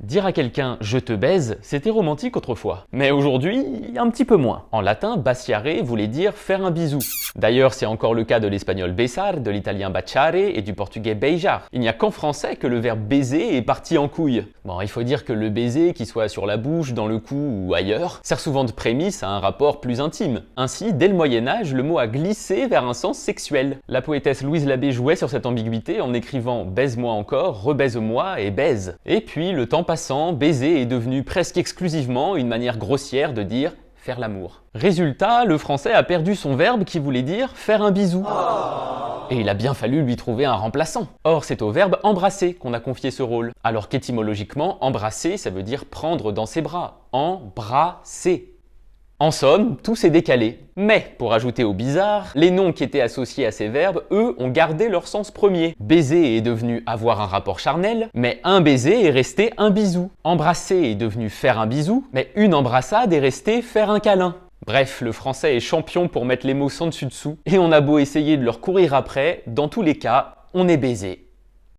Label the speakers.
Speaker 1: Dire à quelqu'un « je te baise », c'était romantique autrefois. Mais aujourd'hui, un petit peu moins. En latin, baciare voulait dire faire un bisou. D'ailleurs, c'est encore le cas de l'espagnol besar, de l'italien baciare et du portugais beijar. Il n'y a qu'en français que le verbe baiser est parti en couille. Bon, il faut dire que le baiser, qu'il soit sur la bouche, dans le cou ou ailleurs, sert souvent de prémisse à un rapport plus intime. Ainsi, dès le Moyen-Âge, le mot a glissé vers un sens sexuel. La poétesse Louise Labbé jouait sur cette ambiguïté en écrivant « baise-moi encore, rebaise-moi et baise ». Et puis, le temps passant, baiser est devenu presque exclusivement une manière grossière de dire faire l'amour. Résultat, le français a perdu son verbe qui voulait dire faire un bisou. Et il a bien fallu lui trouver un remplaçant. Or, c'est au verbe embrasser qu'on a confié ce rôle. Alors qu'étymologiquement, embrasser, ça veut dire prendre dans ses bras. Embrasser. En somme, tout s'est décalé. Mais, pour ajouter au bizarre, les noms qui étaient associés à ces verbes, eux, ont gardé leur sens premier. Baiser est devenu avoir un rapport charnel, mais un baiser est resté un bisou. Embrasser est devenu faire un bisou, mais une embrassade est restée faire un câlin. Bref, le français est champion pour mettre les mots sans dessus dessous, et on a beau essayer de leur courir après, dans tous les cas, on est baisé.